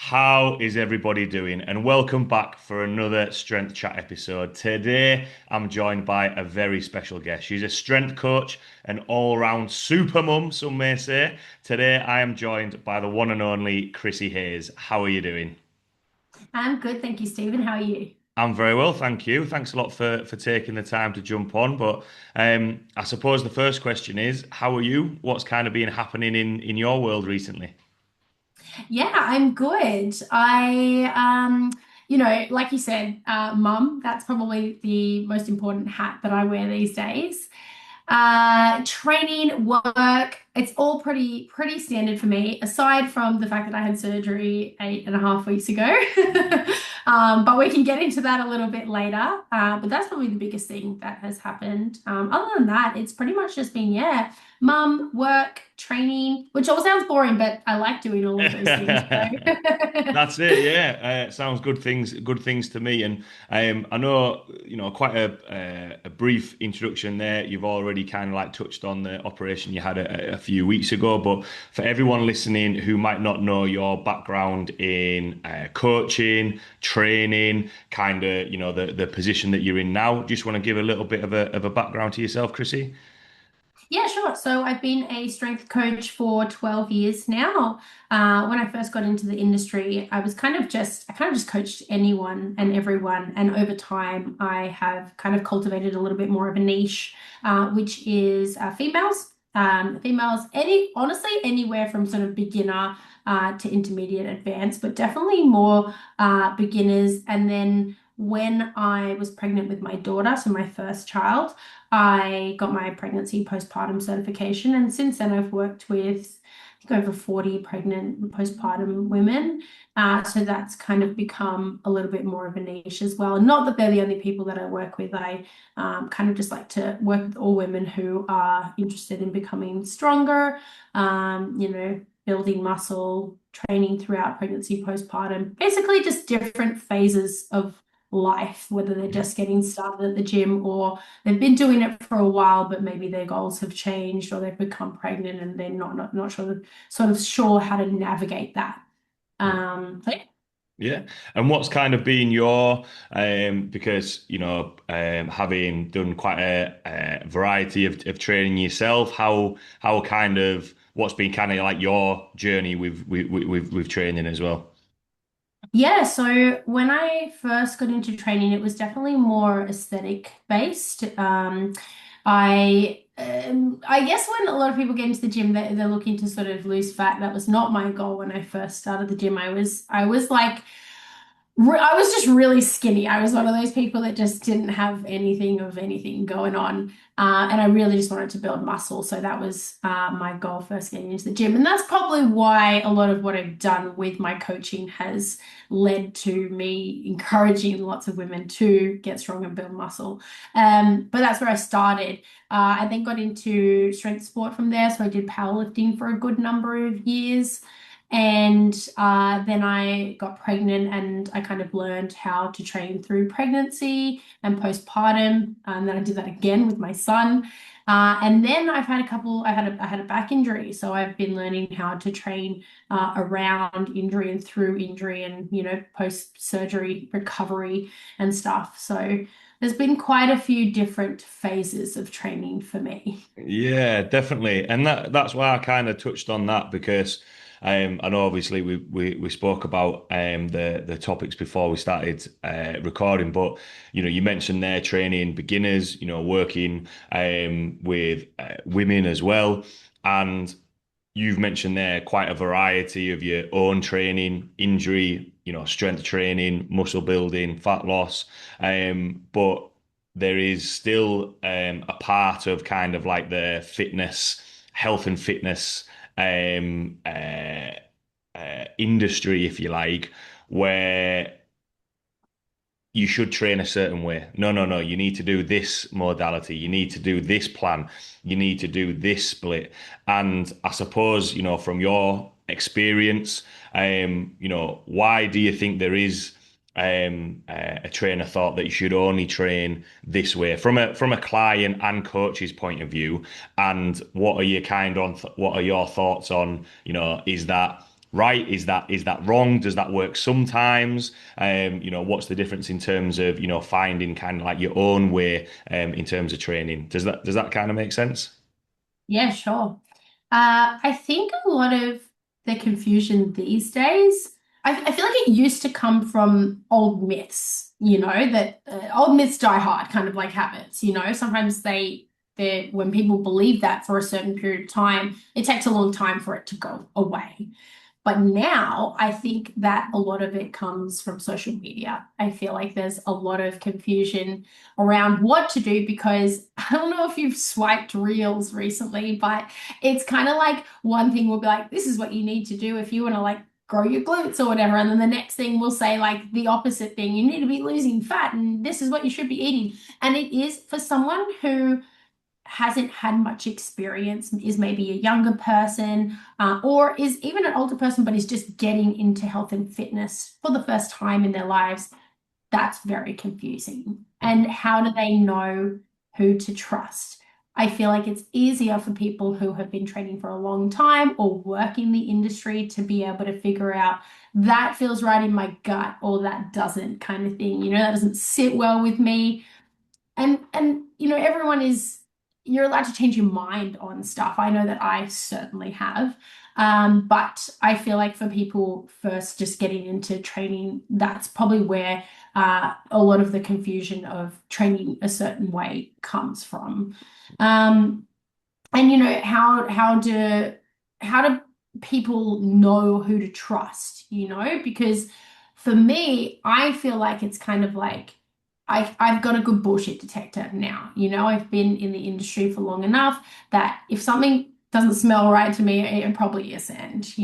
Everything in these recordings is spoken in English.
How is everybody doing? And welcome back for another Strength Chat episode. Today, I'm joined by a very special guest. She's a strength coach, an all-round super mum, some may say. Today, I am joined by the one and only Chrissy Hayes. How are you doing? I'm good, thank you, Stephen. How are you? I'm very well, thank you. Thanks a lot for taking the time to jump on. But I suppose the first question is, how are you? What's kind of been happening in your world recently? Yeah, I'm good. Like you said, mum, that's probably the most important hat that I wear these days. Training, work, it's all pretty standard for me, aside from the fact that I had surgery 8.5 weeks ago. But we can get into that a little bit later. But that's probably the biggest thing that has happened. Other than that, it's pretty much just been, yeah, mum, work, training, which all sounds boring, but I like doing all of those things. So. That's it, yeah. It sounds good things to me. And I know, quite a brief introduction there. You've already kind of like touched on the operation you had a few weeks ago. But for everyone listening who might not know your background in coaching, training, kind of, the position that you're in now, just want to give a little bit of a background to yourself, Chrissy? Yeah, sure. So I've been a strength coach for 12 years now. When I first got into the industry, I kind of just coached anyone and everyone. And over time, I have kind of cultivated a little bit more of a niche, which is females. Females, honestly, anywhere from sort of beginner to intermediate advanced, but definitely more beginners. And then when I was pregnant with my daughter, so my first child, I got my pregnancy postpartum certification, and since then I've worked with I think over 40 pregnant postpartum women. So that's kind of become a little bit more of a niche as well. And not that they're the only people that I work with. I kind of just like to work with all women who are interested in becoming stronger, building muscle, training throughout pregnancy, postpartum, basically just different phases of life, whether they're just getting started at the gym or they've been doing it for a while, but maybe their goals have changed or they've become pregnant and they're not sure how to navigate that. So yeah. Yeah. And what's kind of been your because having done quite a variety of training yourself, how kind of what's been kind of like your journey with training as well? Yeah, so when I first got into training, it was definitely more aesthetic based. I guess when a lot of people get into the gym, they're looking to sort of lose fat. That was not my goal when I first started the gym. I was like I was just really skinny. I was one of those people that just didn't have anything of anything going on. And I really just wanted to build muscle. So that was my goal first getting into the gym. And that's probably why a lot of what I've done with my coaching has led to me encouraging lots of women to get strong and build muscle. But that's where I started. I then got into strength sport from there. So I did powerlifting for a good number of years. And then I got pregnant and I kind of learned how to train through pregnancy and postpartum. And then I did that again with my son. And then I had a back injury. So I've been learning how to train around injury and through injury and, post-surgery recovery and stuff. So there's been quite a few different phases of training for me. Yeah, definitely. And that's why I kind of touched on that because I know obviously we spoke about the topics before we started recording, but you mentioned there training beginners, working with women as well. And you've mentioned there quite a variety of your own training, injury, strength training, muscle building, fat loss. But there is still a part of kind of like the fitness, health and fitness industry, if you like, where you should train a certain way. No, no, no. You need to do this modality. You need to do this plan. You need to do this split. And I suppose, from your experience, why do you think there is a trainer thought that you should only train this way from a client and coach's point of view? And what are your thoughts on, is that right? Is that wrong? Does that work sometimes? What's the difference in terms of, finding kind of like your own way in terms of training? Does that kind of make sense? Yeah, sure. I think a lot of the confusion these days, I feel like it used to come from old myths, that old myths die hard, kind of like habits, sometimes when people believe that for a certain period of time, it takes a long time for it to go away. But now I think that a lot of it comes from social media. I feel like there's a lot of confusion around what to do because I don't know if you've swiped reels recently, but it's kind of like one thing will be like, this is what you need to do if you want to like grow your glutes or whatever. And then the next thing will say like the opposite thing. You need to be losing fat and this is what you should be eating. And it is for someone who hasn't had much experience, is maybe a younger person, or is even an older person, but is just getting into health and fitness for the first time in their lives, that's very confusing. And how do they know who to trust? I feel like it's easier for people who have been training for a long time or work in the industry to be able to figure out that feels right in my gut or that doesn't kind of thing. That doesn't sit well with me. And everyone is you're allowed to change your mind on stuff. I know that I certainly have. But I feel like for people first just getting into training, that's probably where a lot of the confusion of training a certain way comes from. Um, and how do people know who to trust, because for me I feel like it's kind of like I've got a good bullshit detector now. I've been in the industry for long enough that if something doesn't smell right to me, it probably isn't,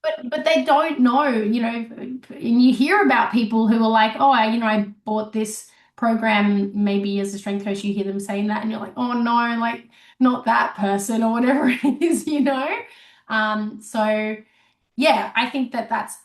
but they don't know, and you hear about people who are like, oh, I bought this program. Maybe as a strength coach you hear them saying that and you're like, oh no, like not that person or whatever it is. So yeah, I think that's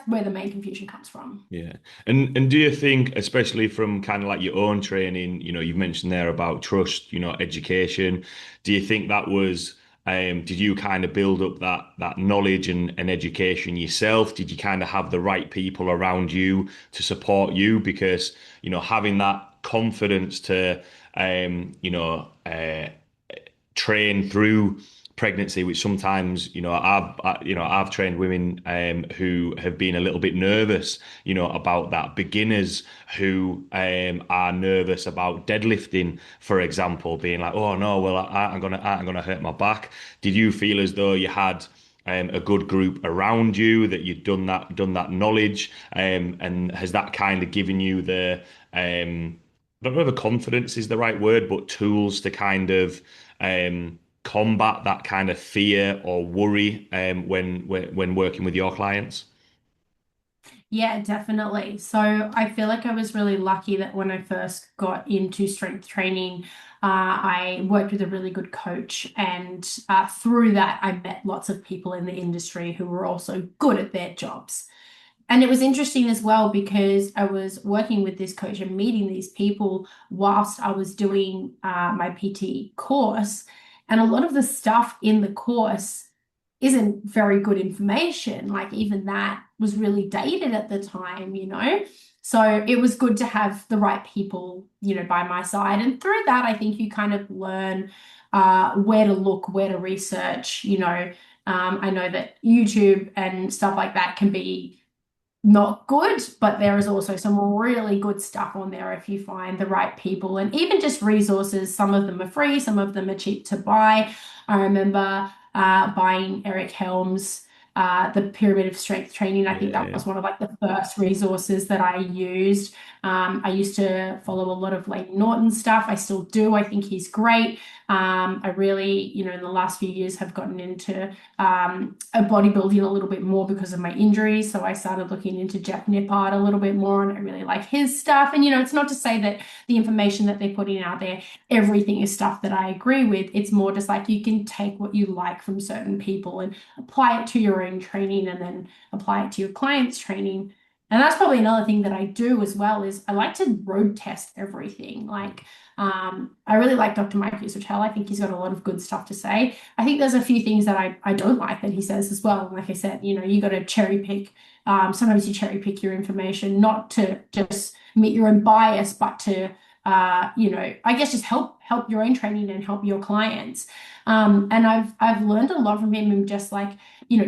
where the main confusion comes from. Yeah. And do you think, especially from kind of like your own training, you've mentioned there about trust, education, do you think that was did you kind of build up that knowledge and education yourself? Did you kind of have the right people around you to support you? Because, having that confidence to train through pregnancy, which sometimes, I've trained women who have been a little bit nervous, about that. Beginners who are nervous about deadlifting, for example, being like, oh no, well, I'm gonna hurt my back. Did you feel as though you had a good group around you, that you'd done that knowledge, and has that kind of given you the I don't know if confidence is the right word, but tools to kind of combat that kind of fear or worry when working with your clients? Yeah, definitely. So I feel like I was really lucky that when I first got into strength training, I worked with a really good coach. And through that, I met lots of people in the industry who were also good at their jobs. And it was interesting as well because I was working with this coach and meeting these people whilst I was doing my PT course. And a lot of the stuff in the course isn't very good information. Like even that was really dated at the time. So it was good to have the right people, by my side. And through that, I think you kind of learn where to look, where to research. I know that YouTube and stuff like that can be not good, but there is also some really good stuff on there if you find the right people and even just resources. Some of them are free, some of them are cheap to buy. I remember buying Eric Helms' The Pyramid of Strength Training. I think Yeah, that yeah. was one of like the first resources that I used. I used to follow a lot of Layne Norton stuff. I still do. I think he's great. I really, in the last few years have gotten into a bodybuilding a little bit more because of my injuries. So I started looking into Jeff Nippard a little bit more, and I really like his stuff. And it's not to say that the information that they're putting out there, everything is stuff that I agree with. It's more just like you can take what you like from certain people and apply it to your own training and then apply it to your clients' training. And that's probably another thing that I do as well is I like to road test everything. Like, I really like Dr. Mike Usotel. I think he's got a lot of good stuff to say. I think there's a few things that I don't like that he says as well. Like I said, you got to cherry pick. Sometimes you cherry pick your information, not to just meet your own bias, but to, I guess just help your own training and help your clients. And I've learned a lot from him and just like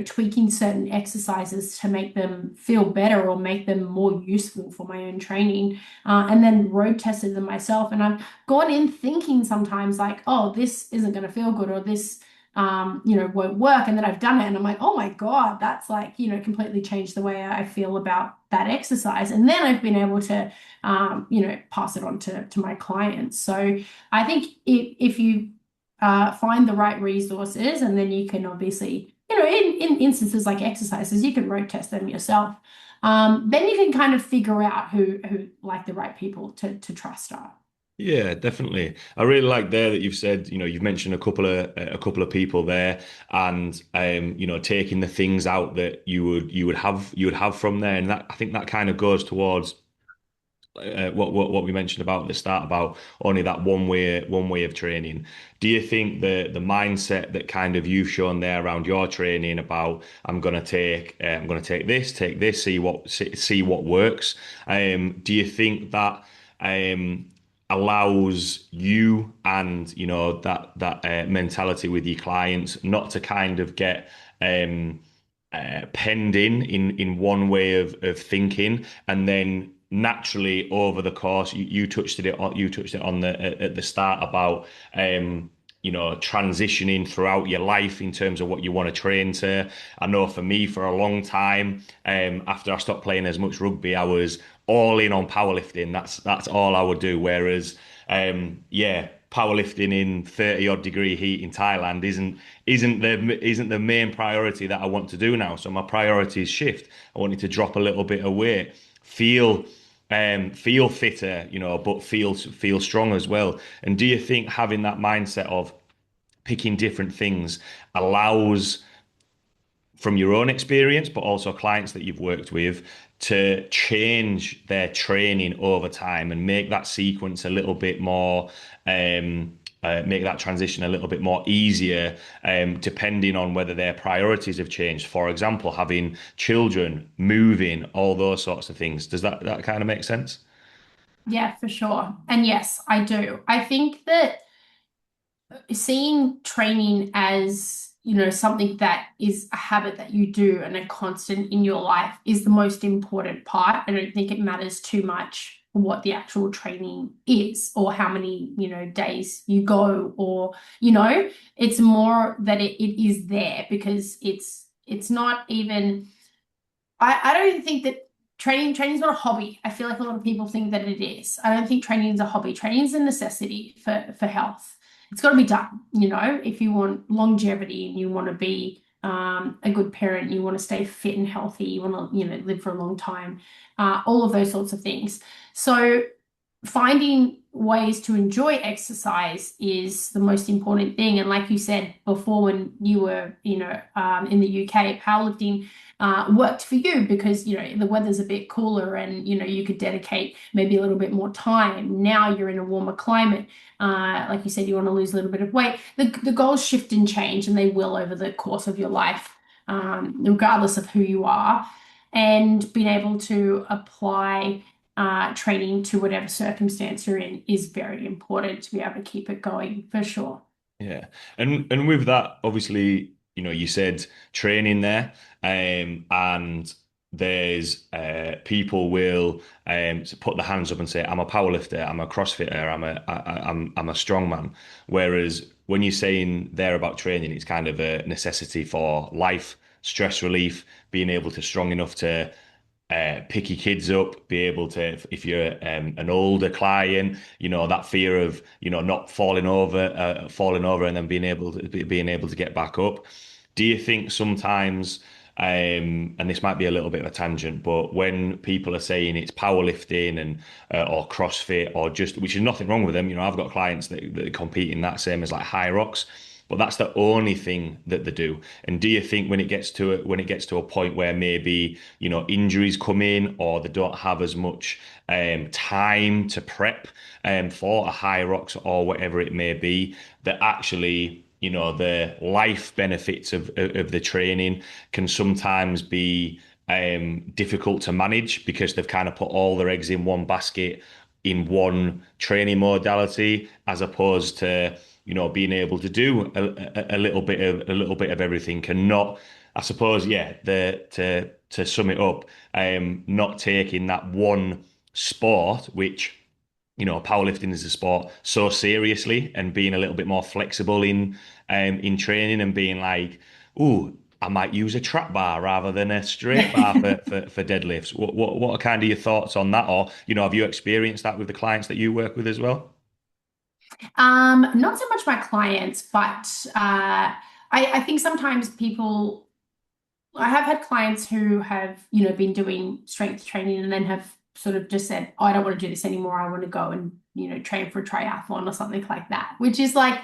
tweaking certain exercises to make them feel better or make them more useful for my own training. And then road tested them myself. And I've gone in thinking sometimes like, oh, this isn't going to feel good or this, won't work. And then I've done it and I'm like, oh my God, that's like, completely changed the way I feel about that exercise. And then I've been able to, pass it on to my clients. So I think if you find the right resources, and then you can obviously, in instances like exercises, you can road test them yourself. Then you can kind of figure out who like the right people to trust are. Yeah, definitely. I really like there that you've said, you've mentioned a couple of people there, and taking the things out that you would have from there, and that I think that kind of goes towards what we mentioned about at the start about only that one way of training. Do you think the mindset that kind of you've shown there around your training about I'm gonna take this, see what works? Do you think that allows you and that mentality with your clients not to kind of get penned in one way of thinking, and then naturally over the course you touched it on at the start about transitioning throughout your life in terms of what you want to train to. I know for me, for a long time, after I stopped playing as much rugby, I was all in on powerlifting. That's all I would do. Whereas yeah, powerlifting in 30 odd degree heat in Thailand isn't the main priority that I want to do now. So my priorities shift. I wanted to drop a little bit of weight, feel fitter, but feel strong as well. And do you think having that mindset of picking different things allows, from your own experience, but also clients that you've worked with, to change their training over time and make that sequence a little bit more, make that transition a little bit more easier, depending on whether their priorities have changed? For example, having children, moving, all those sorts of things. Does that kind of make sense? Yeah, for sure. And yes, I do. I think that seeing training as, something that is a habit that you do and a constant in your life is the most important part. I don't think it matters too much what the actual training is or how many, days you go or, it's more that it is there because it's not even I don't think that training is not a hobby. I feel like a lot of people think that it is. I don't think training is a hobby. Training is a necessity for health. It's got to be done, if you want longevity and you want to be a good parent, you want to stay fit and healthy, you want to, live for a long time, all of those sorts of things. So finding ways to enjoy exercise is the most important thing. And like you said before, when you were, in the UK, powerlifting worked for you because, the weather's a bit cooler and, you could dedicate maybe a little bit more time. Now you're in a warmer climate. Like you said, you want to lose a little bit of weight. The goals shift and change, and they will over the course of your life, regardless of who you are. And being able to apply training to whatever circumstance you're in is very important to be able to keep it going for sure. Yeah. And with that, obviously, you said training there, and there's people will put their hands up and say, I'm a powerlifter, I'm a CrossFitter, I'm a strongman. Whereas when you're saying there about training, it's kind of a necessity for life, stress relief, being able to strong enough to pick your kids up, be able to, if you're an older client, that fear of, not falling over and then being able to get back up. Do you think sometimes, and this might be a little bit of a tangent, but when people are saying it's powerlifting and or CrossFit or just, which is nothing wrong with them, I've got clients that compete in that same as like high rocks. but that's the only thing that they do. And do you think when it gets to a point where maybe, injuries come in or they don't have as much time to prep for a high rocks or whatever it may be, that actually, the life benefits of the training can sometimes be difficult to manage because they've kind of put all their eggs in one basket in one training modality, as opposed to, being able to do a little bit of everything, and not, I suppose, yeah, to sum it up, not taking that one sport, which, powerlifting is a sport, so seriously, and being a little bit more flexible in training, and being like, ooh, I might use a trap bar rather than a straight bar for deadlifts. What are kind of your thoughts on that? Or, have you experienced that with the clients that you work with as well? Not so much my clients, but I think sometimes I have had clients who have, been doing strength training and then have sort of just said, oh, I don't want to do this anymore. I want to go and, train for a triathlon or something like that, which is like,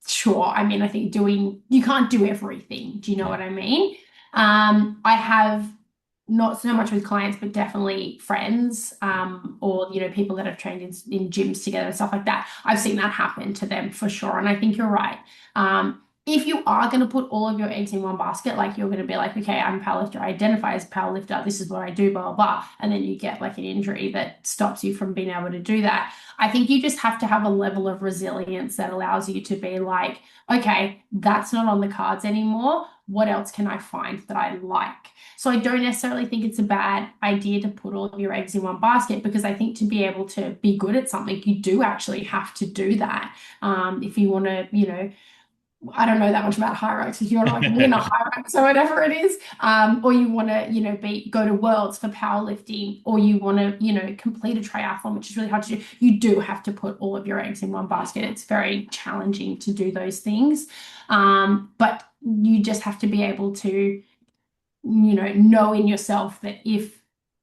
sure. I mean, I think you can't do everything. Do you know Yeah. what I mean? I have not so much with clients, but definitely friends, or, people that have trained in gyms together and stuff like that. I've seen that happen to them for sure. And I think you're right. If you are going to put all of your eggs in one basket, like you're going to be like, okay, I'm a powerlifter, I identify as a powerlifter, this is what I do, blah, blah, blah. And then you get like an injury that stops you from being able to do that. I think you just have to have a level of resilience that allows you to be like, okay, that's not on the cards anymore. What else can I find that I like? So I don't necessarily think it's a bad idea to put all of your eggs in one basket, because I think to be able to be good at something, you do actually have to do that. If you want to, I don't know that much about high rocks. If you want to like win a high rocks or whatever it is, or you want to, go to worlds for powerlifting, or you want to, complete a triathlon, which is really hard to do. You do have to put all of your eggs in one basket. It's very challenging to do those things. But you just have to be able to, know in yourself that if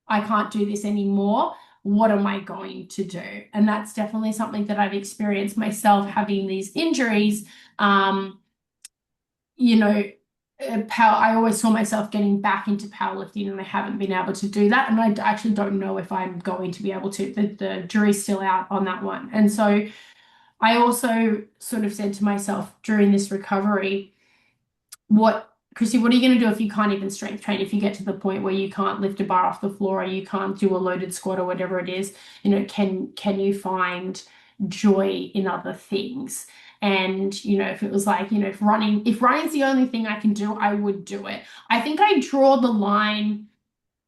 I can't do this anymore, what am I going to do? And that's definitely something that I've experienced myself, having these injuries. Um, you know, I always saw myself getting back into powerlifting, and I haven't been able to do that. And I actually don't know if I'm going to be able to. The jury's still out on that one. And so I also sort of said to myself during this recovery, Chrissy, what are you going to do if you can't even strength train? If you get to the point where you can't lift a bar off the floor, or you can't do a loaded squat, or whatever it is, can you find joy in other things? And if it was like, if running's the only thing I can do, I would do it. I think I draw the line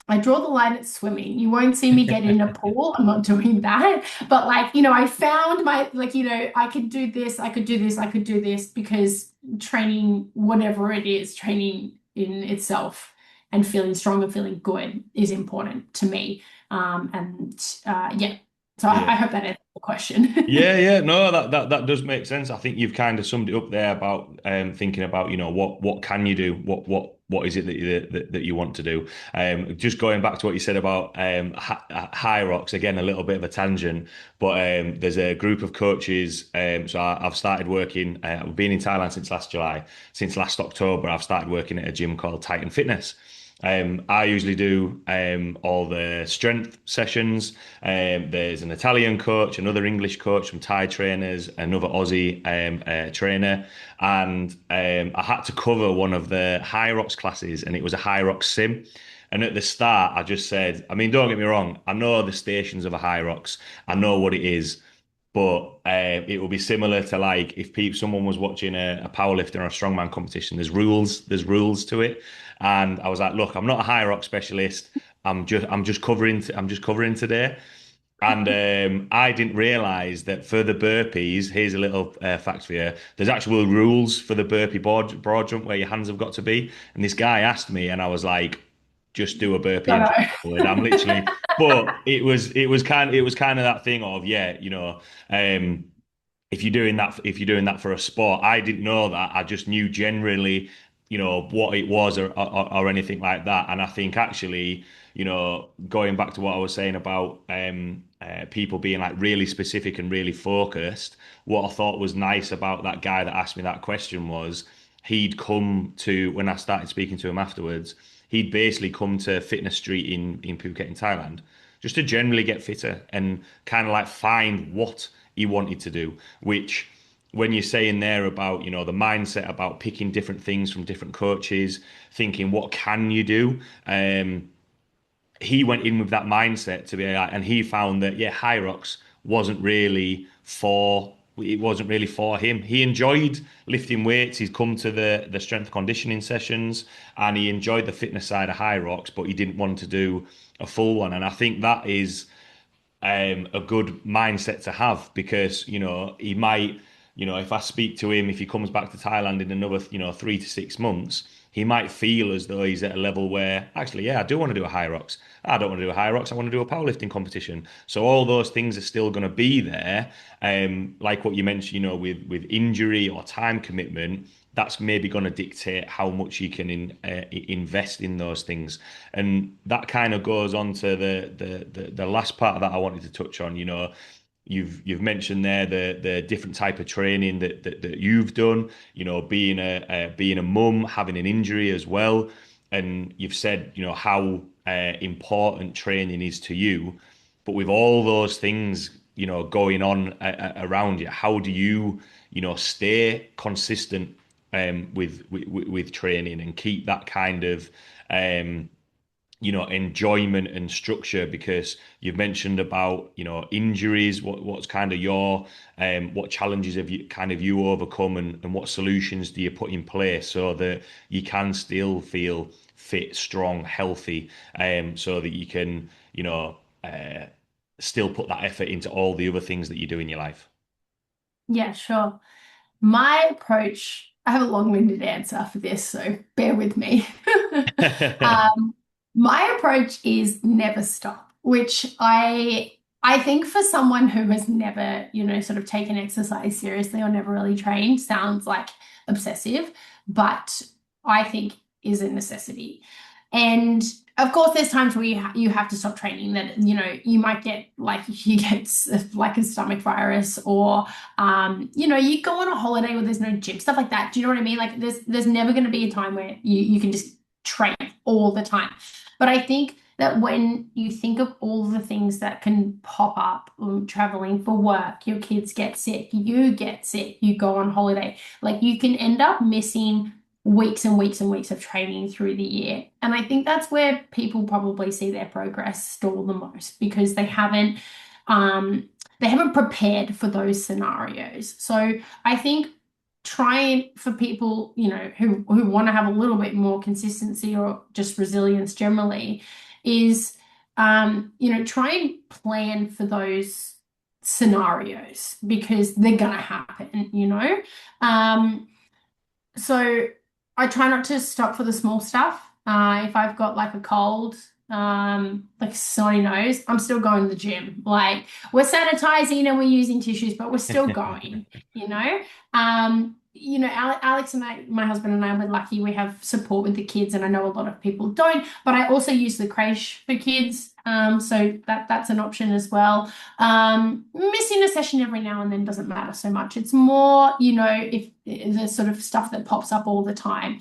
at swimming. You won't see me get in a pool. I'm not doing that. But like, I found my, like, I could do this, I could do this, I could do this, because training, whatever it is, training in itself and feeling strong and feeling good is important to me. Yeah. So I Yeah. hope that answers the question. Yeah, yeah, no, that does make sense. I think you've kind of summed it up there about thinking about, what can you do, what is it that you want to do. Just going back to what you said about high rocks, again, a little bit of a tangent, but there's a group of coaches. So I've started working. I've been in Thailand since last July. Since last October, I've started working at a gym called Titan Fitness. I usually do all the strength sessions. There's an Italian coach, another English coach, some Thai trainers, another Aussie trainer, and I had to cover one of the high rocks classes, and it was a high rocks sim. And at the start, I just said, I mean, don't get me wrong, I know the stations of a high rocks, I know what it is. But it will be similar to like if someone was watching a powerlifting or a strongman competition. There's rules to it, and I was like, look, I'm not a high rock specialist. I'm just covering today. And I didn't realize that for the burpees, here's a little fact for you. There's actual rules for the burpee broad jump where your hands have got to be. And this guy asked me, and I was like, just do a burpee Don't and jump know. forward. I'm literally, but it was kind of that thing of, yeah, if you're doing that for a sport, I didn't know that. I just knew generally what it was or anything like that. And I think actually, going back to what I was saying about people being like really specific and really focused, what I thought was nice about that guy that asked me that question was he'd come to, when I started speaking to him afterwards, he'd basically come to Fitness Street in Phuket in Thailand just to generally get fitter and kind of like find what he wanted to do, which when you're saying there about, the mindset about picking different things from different coaches, thinking what can you do? He went in with that mindset to be like, and he found that yeah, high rocks wasn't really for him. He enjoyed lifting weights. He's come to the strength conditioning sessions and he enjoyed the fitness side of high rocks, but he didn't want to do a full one. And I think that is a good mindset to have because he might if I speak to him if he comes back to Thailand in another 3 to 6 months he might feel as though he's at a level where actually yeah I do want to do a high rocks. I don't want to do a high rocks. I want to do a powerlifting competition. So all those things are still going to be there. Like what you mentioned, with injury or time commitment, that's maybe going to dictate how much you can invest in those things. And that kind of goes on to the last part that I wanted to touch on. You've mentioned there the different type of training that you've done. Being a mum, having an injury as well, and you've said how important training is to you. But with all those things going on around you, how do you stay consistent with training and keep that kind of um, enjoyment and structure because you've mentioned about injuries, what's kind of your what challenges have you overcome and what solutions do you put in place so that you can still feel fit, strong, healthy, so that you can still put that effort into all the other things that you do in your life. Yeah, sure. My approach, I have a long-winded answer for this, so bear with me. Um, my approach is never stop, which I think for someone who has never, sort of taken exercise seriously or never really trained sounds like obsessive, but I think is a necessity. And of course, there's times where you have to stop training that, you might get like you get like a stomach virus or you go on a holiday where there's no gym, stuff like that. Do you know what I mean? Like there's never going to be a time where you can just train all the time. But I think that when you think of all the things that can pop up, traveling for work, your kids get sick, you get sick, you go on holiday, like you can end up missing weeks and weeks and weeks of training through the year. And I think that's where people probably see their progress stall the most because they haven't prepared for those scenarios. So I think trying for people, who want to have a little bit more consistency or just resilience generally is try and plan for those scenarios because they're gonna happen. So I try not to stop for the small stuff. If I've got like a cold, like a snotty nose, I'm still going to the gym. Like we're sanitizing and we're using tissues, but we're still going, you know? Alex and I, my husband and I, we're lucky we have support with the kids, and I know a lot of people don't, but I also use the creche for kids. So that's an option as well. Missing a session every now and then doesn't matter so much. It's more, if the sort of stuff that pops up all the time.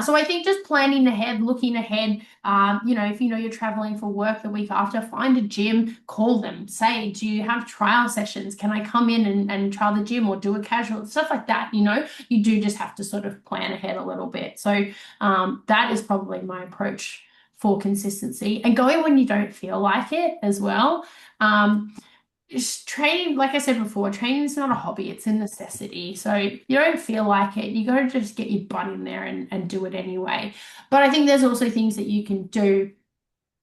So I think just planning ahead, looking ahead, if you're traveling for work the week after, find a gym, call them, say, do you have trial sessions? Can I come in and try the gym or do a casual, stuff like that, you do just have to sort of plan ahead a little bit. So that is probably my approach for consistency and going when you don't feel like it as well. Just training, like I said before, training is not a hobby, it's a necessity. So if you don't feel like it, you got to just get your butt in there and do it anyway. But I think there's also things that you can do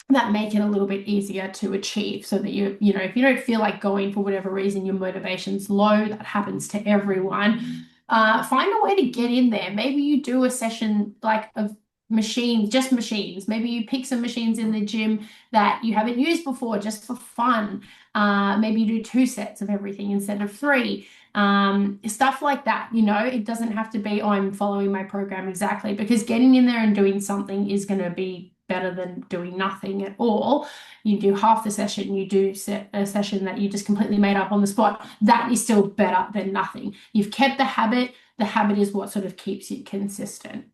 that make it a little bit easier to achieve so that if you don't feel like going for whatever reason, your motivation's low, that happens to everyone. Find a way to get in there. Maybe you do a session like of machines, just machines. Maybe you pick some machines in the gym that you haven't used before just for fun. Maybe you do two sets of everything instead of three. Stuff like that, it doesn't have to be, oh, I'm following my program exactly, because getting in there and doing something is going to be better than doing nothing at all. You do half the session, you do set a session that you just completely made up on the spot. That is still better than nothing. You've kept the habit. The habit is what sort of keeps you consistent.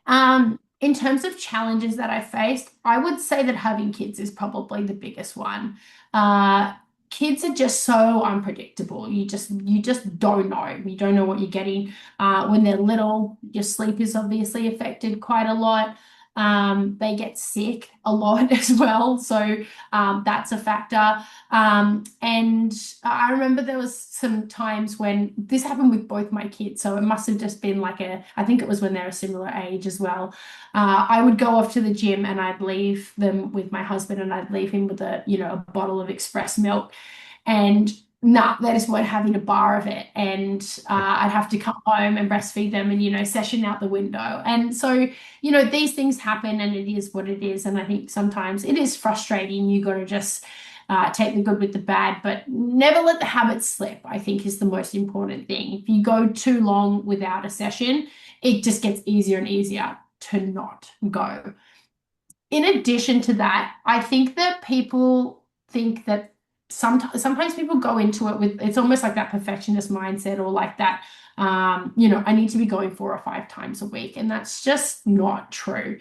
Yeah. In terms of challenges that I faced, I would say that having kids is probably the biggest one. Uh, Kids are just so unpredictable. You just don't know. You don't know what you're getting. When they're little, your sleep is obviously affected quite a lot. They get sick a lot as well, so that's a factor. And I remember there was some times when this happened with both my kids, so it must have just been like I think it was when they were a similar age as well. I would go off to the gym and I'd leave them with my husband and I'd leave him with a bottle of express milk. And nah, they just weren't having a bar of it. And I'd have to come home and breastfeed them and, session out the window. And so, these things happen and it is what it is. And I think sometimes it is frustrating. You got to just take the good with the bad, but never let the habit slip, I think is the most important thing. If you go too long without a session, it just gets easier and easier to not go. In addition to that, I think that people think that sometimes people go into it with it's almost like that perfectionist mindset or like that I need to be going 4 or 5 times a week, and that's just not true.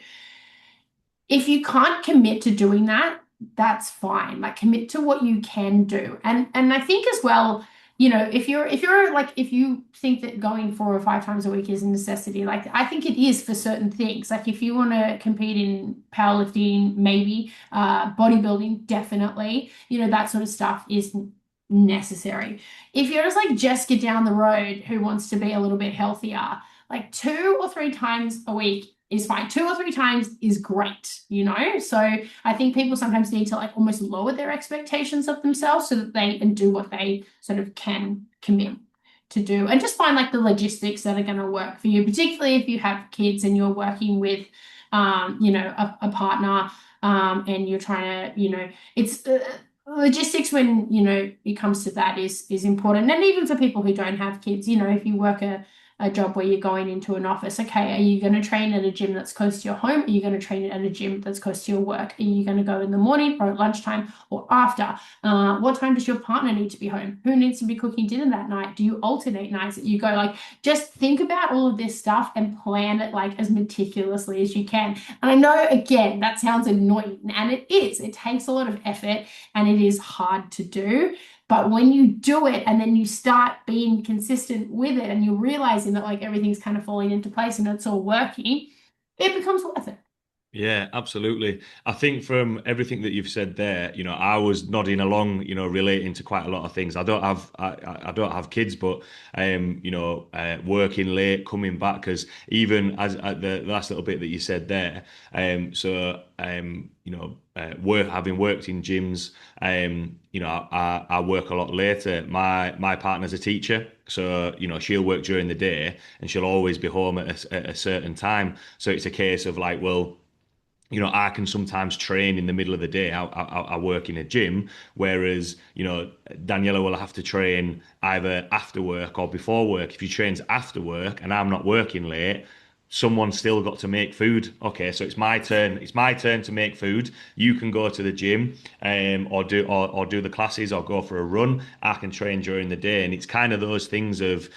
If you can't commit to doing that, that's fine. Like commit to what you can do. And I think as well, if you think that going 4 or 5 times a week is a necessity, like I think it is for certain things. Like if you want to compete in powerlifting, maybe bodybuilding, definitely, that sort of stuff is necessary. If you're just like Jessica down the road who wants to be a little bit healthier, like 2 or 3 times a week is fine. 2 or 3 times is great, So I think people sometimes need to like almost lower their expectations of themselves so that they can do what they sort of can commit to do and just find like the logistics that are going to work for you, particularly if you have kids and you're working with, a partner, and you're trying to, it's logistics when, it comes to that is important. And even for people who don't have kids, if you work a job where you're going into an office. Okay, are you going to train at a gym that's close to your home? Are you going to train at a gym that's close to your work? Are you going to go in the morning or at lunchtime or after? What time does your partner need to be home? Who needs to be cooking dinner that night? Do you alternate nights that you go? Like, just think about all of this stuff and plan it like as meticulously as you can. And I know, again, that sounds annoying, and it is. It takes a lot of effort and it is hard to do. But when you do it and then you start being consistent with it and you're realizing that like everything's kind of falling into place and it's all working, it becomes worth it. Yeah, absolutely. I think from everything that you've said there, I was nodding along, relating to quite a lot of things. I don't have kids, but working late, coming back, because even as at the last little bit that you said there, work having worked in gyms, I work a lot later. My partner's a teacher, so she'll work during the day and she'll always be home at a certain time. So it's a case of like, well, I can sometimes train in the middle of the day. I work in a gym, whereas, Daniela will have to train either after work or before work. If you trains after work and I'm not working late, someone's still got to make food. Okay, so it's my turn. It's my turn to make food. You can go to the gym, or do the classes or go for a run. I can train during the day, and it's kind of those things of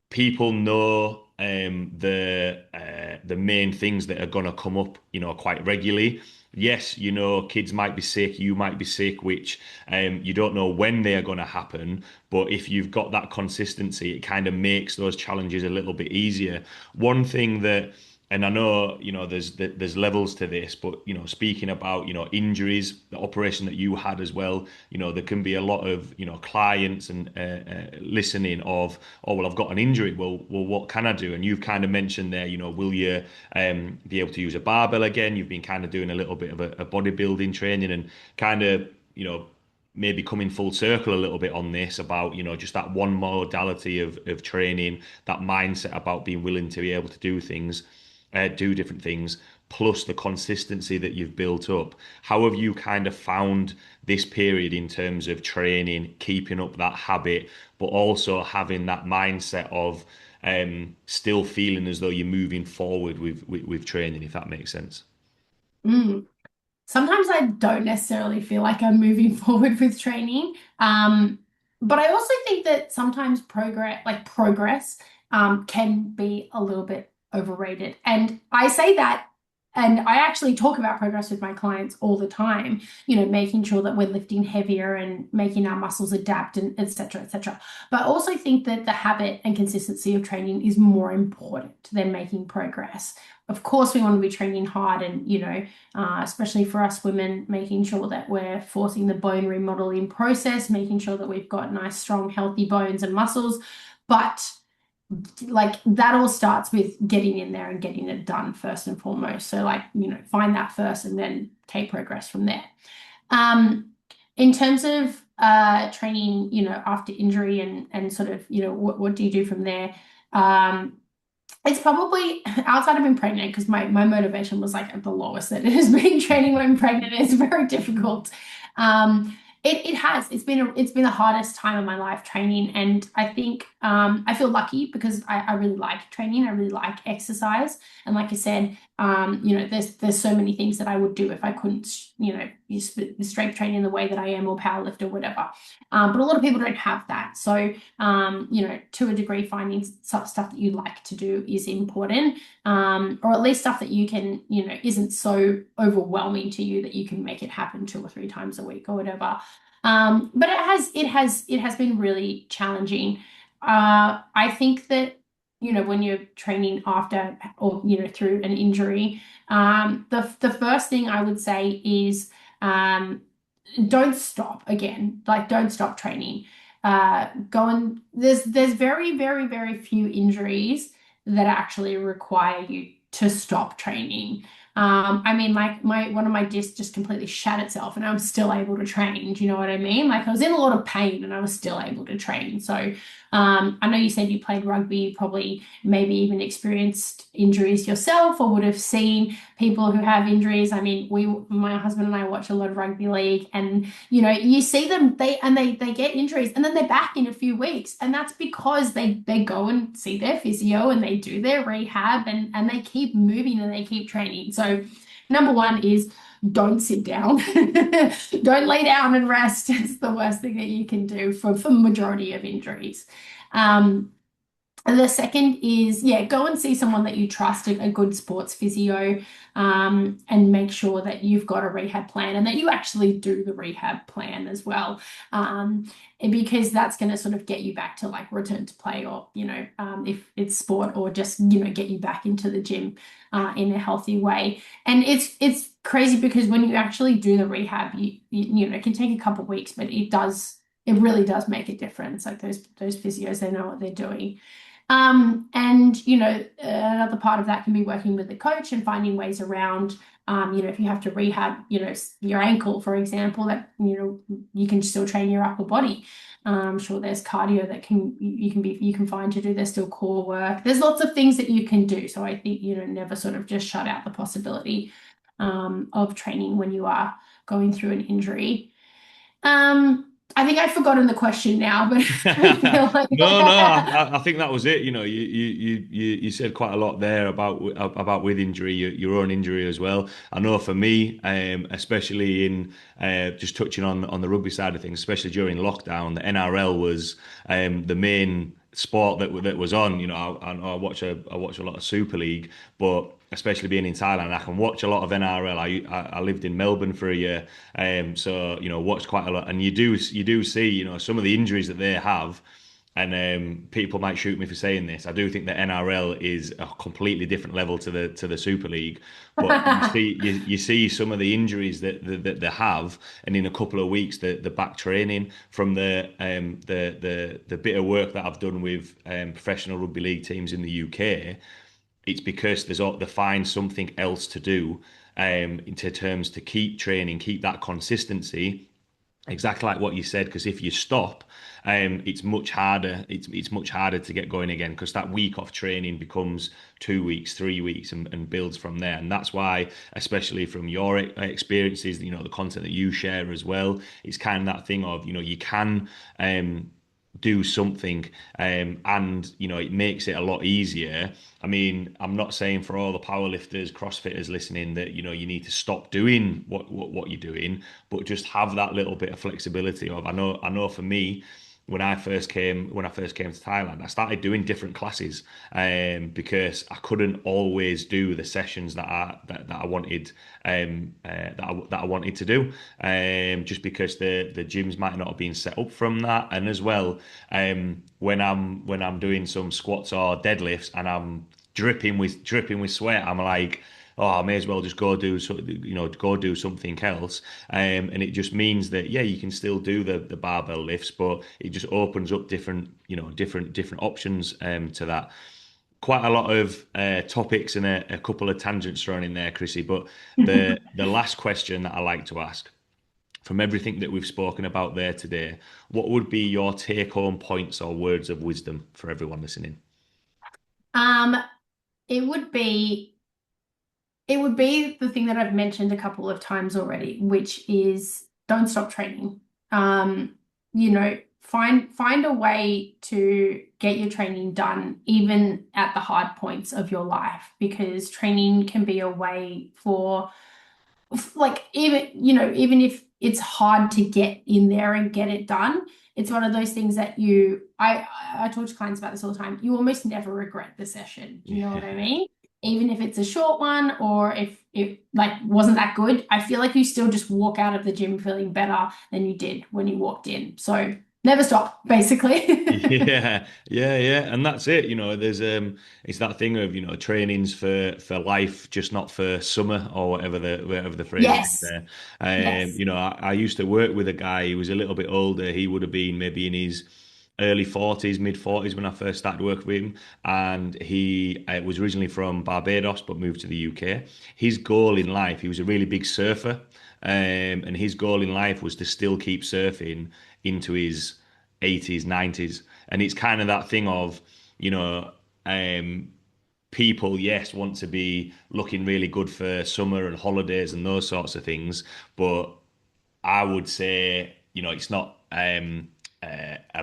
people know the main things that are going to come up, quite regularly. Yes, kids might be sick, you might be sick, which you don't know when they are going to happen. But if you've got that consistency, it kind of makes those challenges a little bit easier. One thing that and I know, there's levels to this, but speaking about, injuries, the operation that you had as well, there can be a lot of, clients and listening of, oh, well, I've got an injury. Well, what can I do? And you've kind of mentioned there, will you be able to use a barbell again? You've been kind of doing a little bit of a bodybuilding training and kind of, maybe coming full circle a little bit on this about, just that one modality of training, that mindset about being willing to be able to do things. do different things, plus the consistency that you've built up. How have you kind of found this period in terms of training, keeping up that habit, but also having that mindset of still feeling as though you're moving forward with training, if that makes sense? Mm. Sometimes I don't necessarily feel like I'm moving forward with training. But I also think that sometimes progress, can be a little bit overrated. And I say that, and I actually talk about progress with my clients all the time, making sure that we're lifting heavier and making our muscles adapt and et cetera, et cetera. But I also think that the habit and consistency of training is more important than making progress. Of course, we want to be training hard and, especially for us women, making sure that we're forcing the bone remodeling process, making sure that we've got nice, strong, healthy bones and muscles. But like that all starts with getting in there and getting it done first and foremost. So, like, find that first and then take progress from there. Um, in terms of training, after injury and sort of, what do you do from there? Um, it's probably outside of being pregnant because my motivation was like at the lowest that it has been training when I'm pregnant. It's very difficult. It has. It's been the hardest time of my life training, and I think I feel lucky because I really like training. I really like exercise, and like I said, there's so many things that I would do if I couldn't, use strength training in the way that I am or powerlift or whatever. But a lot of people don't have that. So to a degree, finding stuff that you like to do is important, or at least stuff that you can, isn't so overwhelming to you that you can make it happen 2 or 3 times a week or whatever. But it has been really challenging. I think that, when you're training after or, through an injury, the first thing I would say is, don't stop again. Like, don't stop training. Go and there's very, very, very few injuries that actually require you to stop training. I mean, like my one of my discs just completely shat itself, and I'm still able to train. Do you know what I mean? Like I was in a lot of pain, and I was still able to train. So, I know you said you played rugby, you probably maybe even experienced injuries yourself, or would have seen people who have injuries. I mean, my husband and I watch a lot of rugby league, and you see them, they get injuries, and then they're back in a few weeks, and that's because they go and see their physio and they do their rehab and they keep moving and they keep training. So, number one is don't sit down, don't lay down and rest. It's the worst thing that you can do for the majority of injuries. Um, and the second is, yeah, go and see someone that you trust, a good sports physio, and make sure that you've got a rehab plan and that you actually do the rehab plan as well. And because that's going to sort of get you back to like return to play or, if it's sport or just, get you back into the gym, in a healthy way. And it's crazy because when you actually do the rehab, it can take a couple of weeks, but it really does make a difference. Like those physios, they know what they're doing. And another part of that can be working with the coach and finding ways around, if you have to rehab, your ankle, for example, that, you can still train your upper body. I'm sure there's cardio that you can find to do. There's still core work. There's lots of things that you can do. So I think, never sort of just shut out the possibility, of training when you are going through an injury. I think I've forgotten the question now, but I feel like No, no, I think that was it. You said quite a lot there about with injury, your own injury as well. I know for me, especially in just touching on the rugby side of things, especially during lockdown, the NRL was the main sport that was on. I watch a lot of Super League, but especially being in Thailand, I can watch a lot of NRL. I lived in Melbourne for a year, so watched quite a lot, and you do see some of the injuries that they have. And people might shoot me for saying this. I do think the NRL is a completely different level to the Super League. But you see some of the injuries that they have, and in a couple of weeks, the back training from the bit of work that I've done with professional rugby league teams in the UK. It's because they find something else to do, into terms to keep training, keep that consistency, Exactly like what you said, because if you stop, it's much harder. It's much harder to get going again because that week off training becomes 2 weeks, 3 weeks, and builds from there. And that's why, especially from your experiences, the content that you share as well, it's kind of that thing of, you can do something, and it makes it a lot easier. I mean, I'm not saying for all the powerlifters, CrossFitters listening that you need to stop doing what you're doing, but just have that little bit of flexibility of I know for me, when I first came to Thailand, I started doing different classes, because I couldn't always do the sessions that I wanted, that I wanted to do, just because the gyms might not have been set up from that. And as well, when I'm doing some squats or deadlifts and I'm dripping with sweat, I'm like, oh, I may as well just go do something else. And it just means that, yeah, you can still do the barbell lifts, but it just opens up different options, to that. Quite a lot of topics and a couple of tangents thrown in there, Chrissy. But the last question that I like to ask, from everything that we've spoken about there today, what would be your take-home points or words of wisdom for everyone listening? Um, it would be it would be the thing that I've mentioned a couple of times already, which is don't stop training. Find a way to get your training done, even at the hard points of your life, because training can be a way for like even if it's hard to get in there and get it done, it's one of those things that I talk to clients about this all the time. You almost never regret the session. Do you know what I Yeah. mean? Even if it's a short one, or if it like wasn't that good, I feel like you still just walk out of the gym feeling better than you did when you walked in. So never stop, basically. Yeah, yeah, yeah, and that's it. There's it's that thing of training's for life, just not for summer or whatever the phrase is Yes, there. yes. I used to work with a guy who was a little bit older. He would have been maybe in his early 40s, mid 40s when I first started working with him, and he was originally from Barbados but moved to the UK. His goal in life, he was a really big surfer, and his goal in life was to still keep surfing into his 80s, 90s. And it's kind of that thing of, you know, um, people, yes, want to be looking really good for summer and holidays and those sorts of things. But I would say, it's not a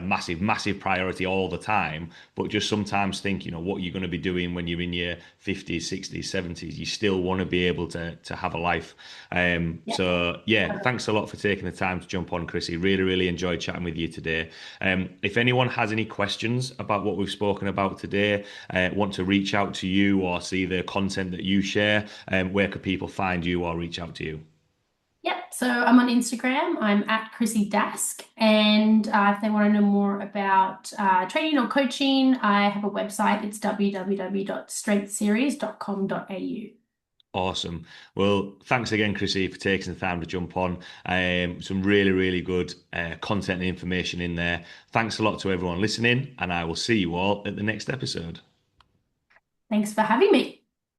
massive, massive priority all the time, but just sometimes think, what you're going to be doing when you're in your 50s, 60s, 70s. You still want to be able to have a life. Yeah. So, yeah, thanks a lot for taking the time to jump on, Chrissy. Really, really enjoyed chatting with you today. If anyone has any questions about what we've spoken about today, want to reach out to you or see the content that you share, where could people find you or reach out to you? Yep. So I'm on Instagram. I'm at Chrissy Dask. And if they want to know more about training or coaching, I have a website. It's www.strengthseries.com.au. Awesome. Well, thanks again, Chrissy, for taking the time to jump on. Some really, really good content and information in there. Thanks a lot to everyone listening, and I will see you all at the next episode. Thanks for having me.